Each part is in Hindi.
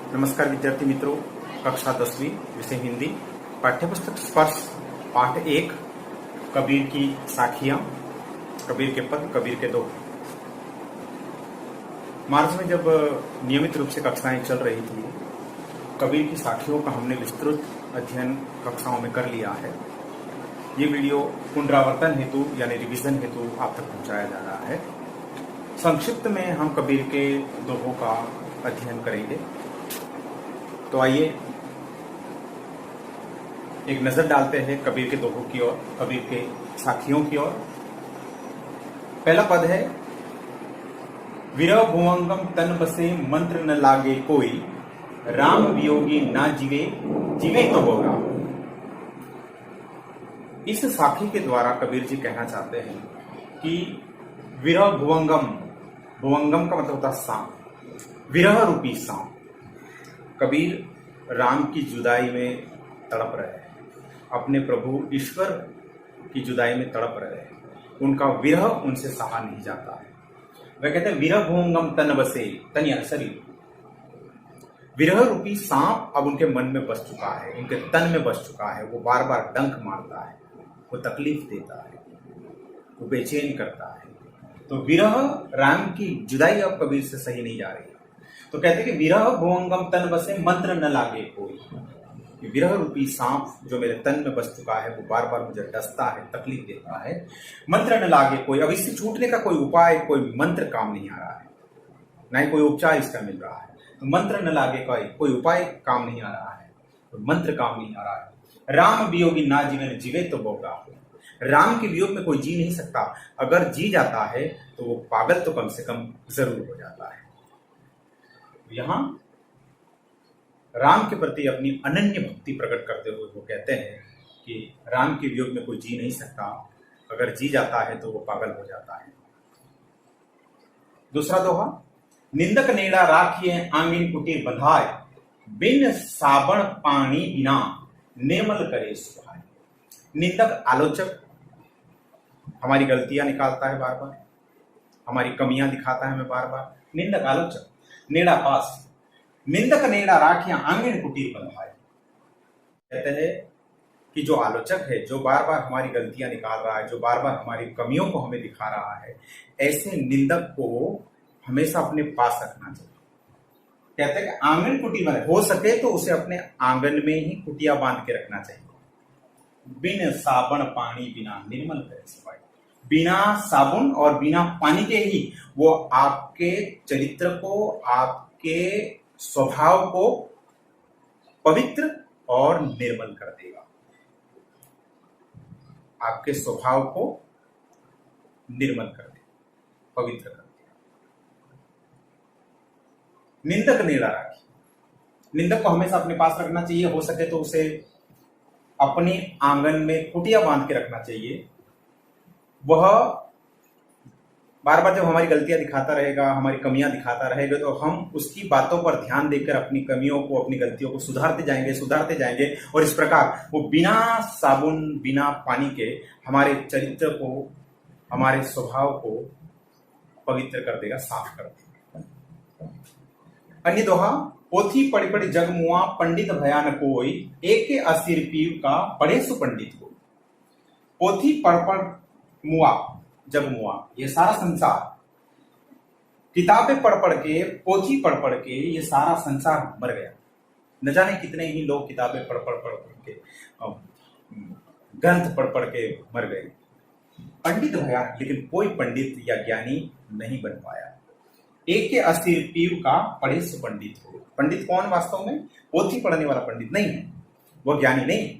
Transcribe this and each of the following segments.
नमस्कार विद्यार्थी मित्रों, कक्षा 10वीं विषय हिंदी पाठ्यपुस्तक स्पर्श पाठ 1 कबीर की साखियां, कबीर के पद, कबीर के दोहे। मार्च में जब नियमित रूप से कक्षाएं चल रही थी, कबीर की साखियों का हमने विस्तृत अध्ययन कक्षाओं में कर लिया है। ये वीडियो पुनरावर्तन हेतु यानी रिवीजन हेतु आप तक पहुंचाया जा रहा है। संक्षिप्त में हम कबीर के दोहों का अध्ययन करेंगे। तो आइए एक नजर डालते हैं कबीर के दोहों की ओर, कबीर के साखियों की ओर। पहला पद है, विरह भुवंगम तन बसे मंत्र न लागे कोई, राम वियोगी ना जीवे जीवे तो होगा। इस साखी के द्वारा कबीर जी कहना चाहते हैं कि विरह भुवंगम, भुवंगम का मतलब होता है सांप, विरह रूपी सांप। कबीर राम की जुदाई में तड़प रहे हैं, अपने प्रभु ईश्वर की जुदाई में तड़प रहे हैं। उनका विरह उनसे सहा नहीं जाता है। वह कहते हैं विरह भुवंगम तन बसे, तन यानी शरीर। विरह रूपी सांप अब उनके मन में बस चुका है, उनके तन में बस चुका है। वो बार बार डंक मारता है, वो तकलीफ देता है, वो बेचैन करता है। तो विरह, राम की जुदाई अब कबीर से सही नहीं जा रही। तो कहते हैं कि विरह भुवंगम तन बसे मंत्र न लागे कोई। विरह रूपी सांप जो मेरे तन में बस चुका है, वो बार बार मुझे डसता है, तकलीफ देता है। मंत्र न लागे कोई, अब इससे छूटने का कोई उपाय, कोई मंत्र काम नहीं आ रहा है, ना ही कोई उपचार इसका मिल रहा है। तो मंत्र न लागे कोई उपाय काम नहीं आ रहा है, तो मंत्र काम नहीं आ रहा है। राम वियोगी ना जीवे जीवे तो बोगा। राम के वियोग में कोई जी नहीं सकता, अगर जी जाता है तो वो पागल तो कम से कम जरूर हो जाता है। यहां राम के प्रति अपनी अनन्य भक्ति प्रकट करते हुए वो कहते हैं कि राम के वियोग में कोई जी नहीं सकता, अगर जी जाता है तो वो पागल हो जाता है। दूसरा दोहा, निंदक नेड़ा राखिए आंगन कुटीर बंधाए, बिन साबण पानी बिना निर्मल करे सुहाए। निंदक, आलोचक हमारी गलतियां निकालता है बार बार, हमारी कमियां दिखाता है हमें बार बार। निंदक, आलोचक, नेड़ा पास, निंदक नेड़ा राखियां आंगन कुटीर बंधाए। कहते हैं कि जो आलोचक है, जो बार बार हमारी गलतियां निकाल रहा है, जो बार बार हमारी कमियों को हमें दिखा रहा है, ऐसे निंदक को हमेशा अपने पास रखना चाहिए। कहते हैं कि आंगन कुटीर बंधाए, हो सके तो उसे अपने आंगन में ही कुटिया बांध के रखना चाहिए। बिन साबुन पानी बिना निर्मल करे सुहाए। बिना साबुन और बिना पानी के ही वो आपके चरित्र को, आपके स्वभाव को पवित्र और निर्मल कर देगा। आपके स्वभाव को निर्मल कर देगा, पवित्र कर देगा। निंदक नेड़ा राखी, निंदक को हमेशा अपने पास रखना चाहिए। हो सके तो उसे अपने आंगन में कुटिया बांध के रखना चाहिए। वह बार बार जब हमारी गलतियां दिखाता रहेगा, हमारी कमियां दिखाता रहेगा, तो हम उसकी बातों पर ध्यान देकर अपनी कमियों को, अपनी गलतियों को सुधारते जाएंगे। और इस प्रकार वो बिना साबुन, बिना पानी के हमारे चरित्र को, हमारे स्वभाव को पवित्र कर देगा, साफ कर देगा। अन्य दोहा, पोथी पढ़ी पढ़ी जग मुआ, पंडित भयान कोई, एक के असिर पीव का पढ़े सुपंडित को। पोथी पढ़ पढ़ मुआ, जग मुआ, ये सारा संसार, किताबें पढ़ पढ़ के, पोथी पढ़ पढ़ के ये सारा संसार मर गया। न जाने कितने ही लोग किताबें पढ़ पढ़ के, ग्रंथ पढ़ पढ़ के मर गए। पंडित भया, लेकिन कोई पंडित या ज्ञानी नहीं बन पाया। एक के अस्थिर पीव का पढ़े सुपंडित हो। पंडित कौन वास्तव में? पोथी पढ़ने वाला पंडित नहीं है, वो ज्ञानी नहीं।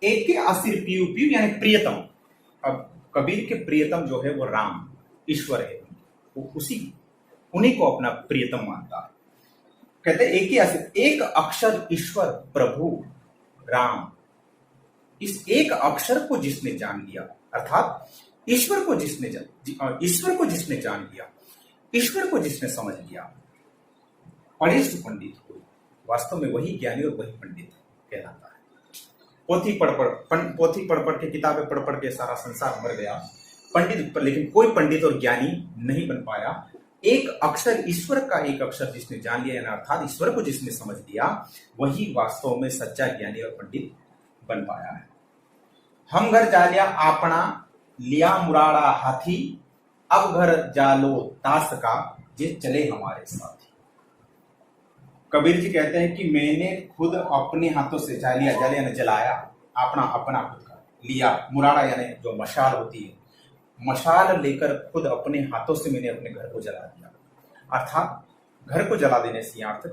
एक के अस्थिर पीव, पीव यानी प्रियतम। अब कबीर के प्रियतम जो है वो राम, ईश्वर है, वो उन्हीं को अपना प्रियतम मानता है। कहते हैं एक अक्षर ईश्वर प्रभु राम। इस एक अक्षर को जिसने जान लिया, अर्थात ईश्वर को जिसने जान लिया, ईश्वर को जिसने समझ लिया, पढ़े सुपंडित को, वास्तव में वही ज्ञानी और वही पंडित कहलाता है। पोथी पढ़ पढ़ के, किताबें पढ़ के सारा संसार मर गया। पंडित पर, लेकिन कोई पंडित और ज्ञानी नहीं बन पाया। एक अक्षर, ईश्वर का एक अक्षर जिसने जान लिया, अर्थात ईश्वर को जिसने समझ लिया, वही वास्तव में सच्चा ज्ञानी और पंडित बन पाया है। हम घर जा लिया आपना, लिया मुराड़ा हाथी, अब घर जालो तास का, जे चले हमारे साथी। कबीर जी कहते हैं कि मैंने खुद अपने हाथों से जा लिया, जल यानी जलाया, अपना खुद का, लिया मुराड़ा यानी जो मशाल होती है, मशाल लेकर खुद अपने हाथों से मैंने अपने घर को जला दिया। अर्थात घर को जला देने से अर्थ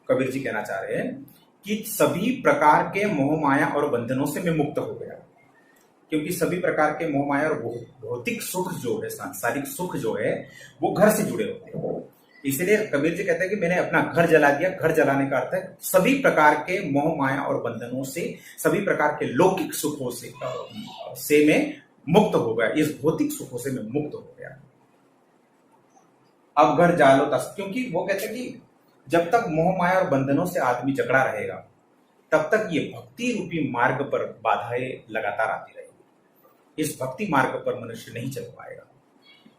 कबीर जी कहना चाह रहे हैं कि सभी प्रकार के मोह माया और बंधनों से मैं मुक्त हो गया, क्योंकि सभी प्रकार के मोह माया और भौतिक सुख जो है, सांसारिक सुख जो है, वो घर से जुड़े होते हैं। इसलिए कबीर जी कहते हैं कि मैंने अपना घर जला दिया। घर जलाने का अर्थ है सभी प्रकार के मोह माया और बंधनों से, सभी प्रकार के लौकिक सुखों से मैं मुक्त हो गया, इस भौतिक सुखों से मैं मुक्त हो गया। अब घर जालो तस, क्योंकि वो कहते हैं कि जब तक मोह माया और बंधनों से आदमी जकड़ा रहेगा, तब तक ये भक्ति रूपी मार्ग पर बाधाएं लगातार आती रहेगी। इस भक्ति मार्ग पर मनुष्य नहीं चल पाएगा।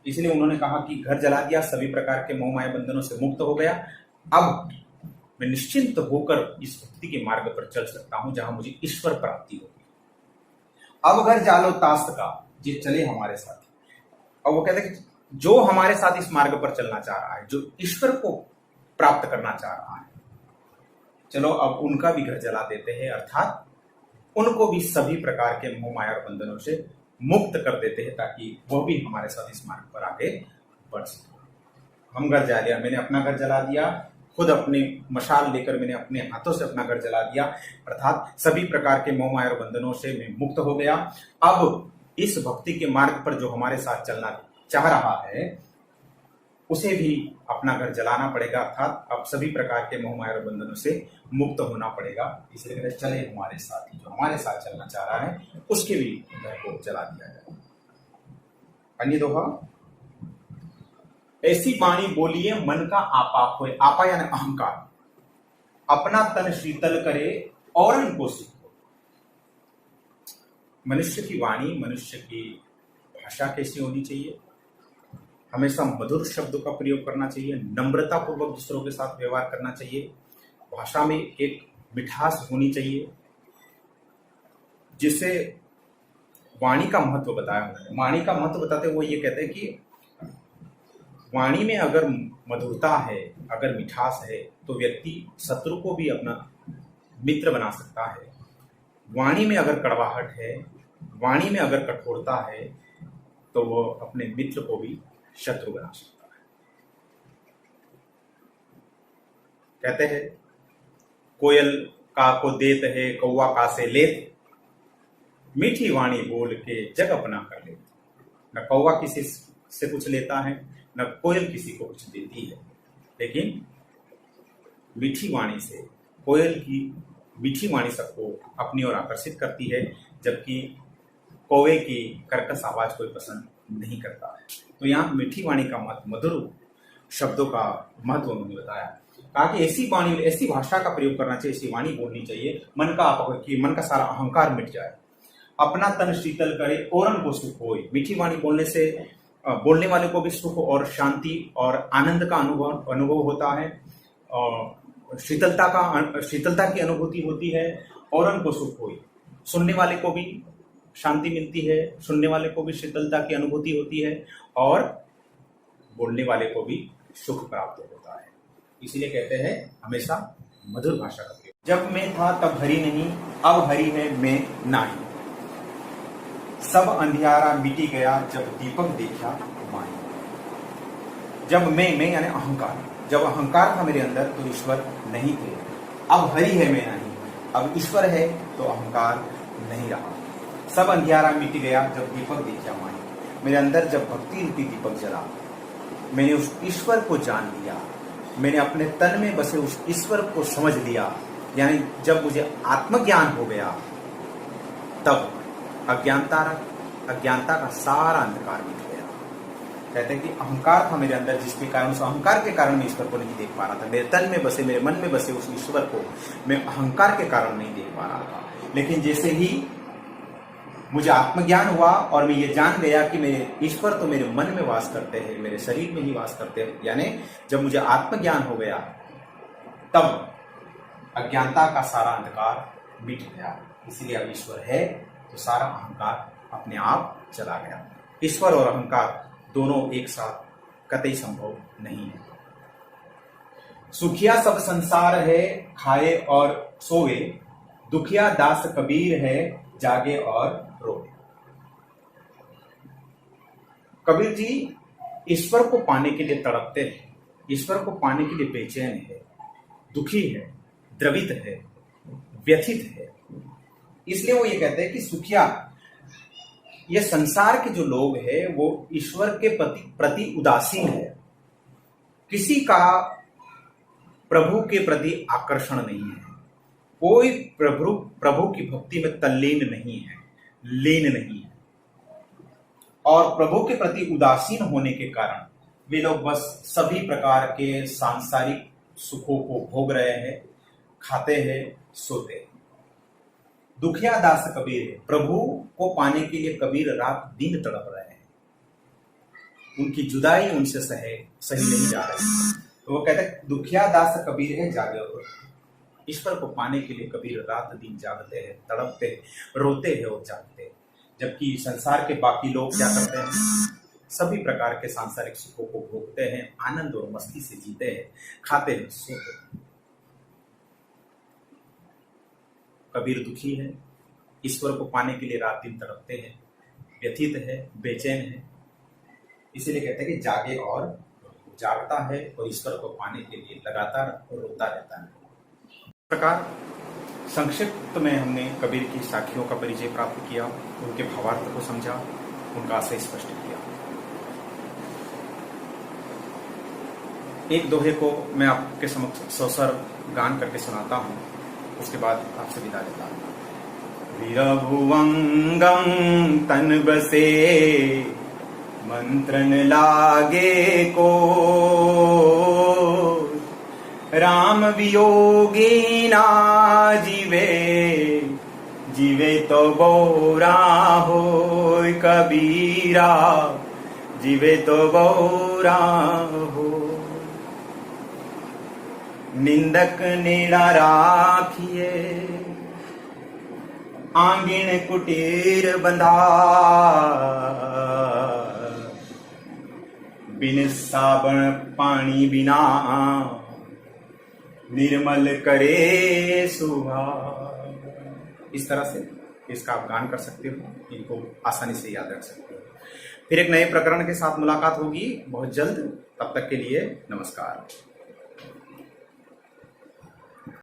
इसलिए उन्होंने कहा कि घर जला दिया, सभी प्रकार के मोह माया बंधनों से मुक्त हो गया, अब मैं निश्चिंत होकर इस भक्ति के मार्ग पर चल सकता हूं जहां मुझे ईश्वर प्राप्ति होगी। अब घर जालो तास्त का, ये चले हमारे साथ। और वो कहते हैं कि जो हमारे साथ इस मार्ग पर चलना चाह रहा है, जो ईश्वर को प्राप्त करना चाह रहा है, चलो अब उनका भी घर जला देते हैं, अर्थात उनको भी सभी प्रकार के मोह माया और बंधनों से मुक्त कर देते हैं, ताकि वो भी हमारे साथ इस मार्ग पर आगे बढ़ सके। हम घर जा लिया, मैंने अपना घर जला दिया, खुद अपने मशाल लेकर मैंने अपने हाथों से अपना घर जला दिया, अर्थात सभी प्रकार के मोह माया और बंधनों से मैं मुक्त हो गया। अब इस भक्ति के मार्ग पर जो हमारे साथ चलना चाह रहा है, उसे भी अपना घर जलाना पड़ेगा, अर्थात अब सभी प्रकार के मोह माया और बंधनों से मुक्त होना पड़ेगा। इसलिए कहते चले हमारे साथ, जो हमारे साथ चलना चाह रहा है उसके भी घर को जला दिया जाए। अन्य दोहा, ऐसी वाणी बोलिए मन का आपा होए, आपा यानी अहंकार, अपना तन शीतल करे औरन को सुख हो। मनुष्य की वाणी, मनुष्य की भाषा कैसी होनी चाहिए? हमेशा मधुर शब्दों का प्रयोग करना चाहिए, नम्रता पूर्वक दूसरों के साथ व्यवहार करना चाहिए, भाषा में एक मिठास होनी चाहिए, जिससे वाणी का महत्व बताया हुआ है। वाणी का महत्व बताते हुए ये कहते हैं कि वाणी में अगर मधुरता है, अगर मिठास है, तो व्यक्ति शत्रु को भी अपना मित्र बना सकता है। वाणी में अगर कड़वाहट है, वाणी में अगर कठोरता है, तो वो अपने मित्र को भी शत्रु बना सकता है। कहते हैं कोयल का को देत है, कौवा का से लेत, मीठी वाणी बोल के जग अपना कर ले। न कौवा किसी से कुछ लेता है, न कोयल किसी को कुछ देती है, लेकिन मीठी वाणी से, कोयल की मीठी वाणी सबको अपनी ओर आकर्षित करती है, जबकि कौवे की कर्कश आवाज कोई पसंद नहीं करता है। तो यहाँ मीठी वाणी का महत्व, मधुर शब्दों का महत्व उन्होंने बताया। कहा कि ऐसी वाणी, ऐसी भाषा का प्रयोग करना चाहिए, ऐसी वाणी बोलनी चाहिए मन का आप, कि मन का सारा अहंकार मिट जाए, अपना तन शीतल करे औरन को सुख होए। मीठी वाणी बोलने से बोलने वाले को भी सुख और शांति और आनंद का अनुभव होता है, और शीतलता की अनुभूति होती है। औरन को सुख होए, सुनने वाले को भी शांति मिलती है, सुनने वाले को भी शीतलता की अनुभूति होती है, और बोलने वाले को भी सुख प्राप्त होता है। इसीलिए कहते हैं हमेशा मधुर भाषा का प्रयोग। जब मैं था तब हरि नहीं, अब हरि है मैं नाही, सब अंधियारा मिटी गया जब दीपक देखा माही। जब मैं यानी अहंकार, जब अहंकार था मेरे अंदर तो ईश्वर नहीं थे। अब हरि है मैं नहीं, अब ईश्वर है तो अहंकार नहीं रहा। सब अंधियारा मिट गया जब दीपक देखा माही। मेरे अंदर जब भक्ति रूपी दीपक जला, मैंने उस ईश्वर को जान लिया, मैंने अपने तन में बसे उस ईश्वर को समझ लिया, यानी जब मुझे आत्मज्ञान हो गया, तब अज्ञानता का सारा अंधकार मिट गया। कहते हैं कि अहंकार था मेरे अंदर, जिसके कारण, उस अहंकार के कारण मैं ईश्वर को नहीं देख पा रहा था। मेरे तन में बसे, मेरे मन में बसे उस ईश्वर को मैं अहंकार के कारण नहीं देख पा रहा था। लेकिन जैसे ही मुझे आत्मज्ञान हुआ और मैं ये जान गया कि मेरे ईश्वर तो मेरे मन में वास करते हैं, मेरे शरीर में ही वास करते हैं। यानी जब मुझे आत्मज्ञान हो गया तब अज्ञानता का सारा अंधकार मिट गया। इसलिए अब ईश्वर है तो सारा अहंकार अपने आप चला गया। ईश्वर और अहंकार दोनों एक साथ कतई संभव नहीं है। सुखिया सब संसार है, खाए और सोए, दुखिया दास कबीर है, जागे और रोए। कबीर जी ईश्वर को पाने के लिए तड़पते हैं, ईश्वर को पाने के लिए बेचैन है, दुखी है, द्रवित है, व्यथित है। इसलिए वो ये कहते हैं कि सुखिया, ये संसार के जो लोग हैं वो ईश्वर के प्रति उदासीन है, किसी का प्रभु के प्रति आकर्षण नहीं है, कोई प्रभु की भक्ति में तल्लीन नहीं है, लीन नहीं है। और प्रभु के प्रति उदासीन होने के कारण वे लोग बस सभी प्रकार के सांसारिक सुखों को भोग रहे हैं, खाते हैं, सोते हैं। दुखिया दास कबीर है, प्रभु को पाने के लिए कबीर रात दिन तड़प रहे हैं, उनकी जुदाई उनसे सही नहीं जा रही। तो वो कहते हैं दुखिया दास कबीर है, जागे और ईश्वर को पाने के लिए कबीर रात दिन जागते हैं, तड़पते हैं, रोते हैं और जागते हैं। जबकि संसार के बाकी लोग क्या करते हैं, सभी प्रकार के सांसारिक सुखों को भोगते हैं, आनंद और मस्ती से जीते हैं, खाते हैं, सोते हैं। कबीर दुखी है, ईश्वर को पाने के लिए रात दिन तड़पते हैं, व्यथित है, बेचैन है। इसीलिए कहते हैं कि जागे और जागता है और ईश्वर को पाने के लिए लगातार रोता रहता है। इस प्रकार संक्षिप्त में हमने कबीर की साखियों का परिचय प्राप्त किया, उनके भावार्थ को समझा, उनका आशय स्पष्ट किया। एक दोहे को मैं आपके समक्ष सौसर गान करके सुनाता हूँ, उसके बाद आपसे विदा लेता हूँ। विरभुवंगम तन बसे, मंत्रन लागे को, राम वियोगी ना जीवे, जीवे तो बोरा हो कबीरा, जीवे तो बोरा हो। निंदक नेड़ा राखिए, आंगीण कुटीर बंधा, बिन साबन पानी बिना, निर्मल करे सुहा। इस तरह से इसका आप गान कर सकते हो, इनको आसानी से याद रख सकते हो। फिर एक नए प्रकरण के साथ मुलाकात होगी बहुत जल्द, तब तक के लिए नमस्कार।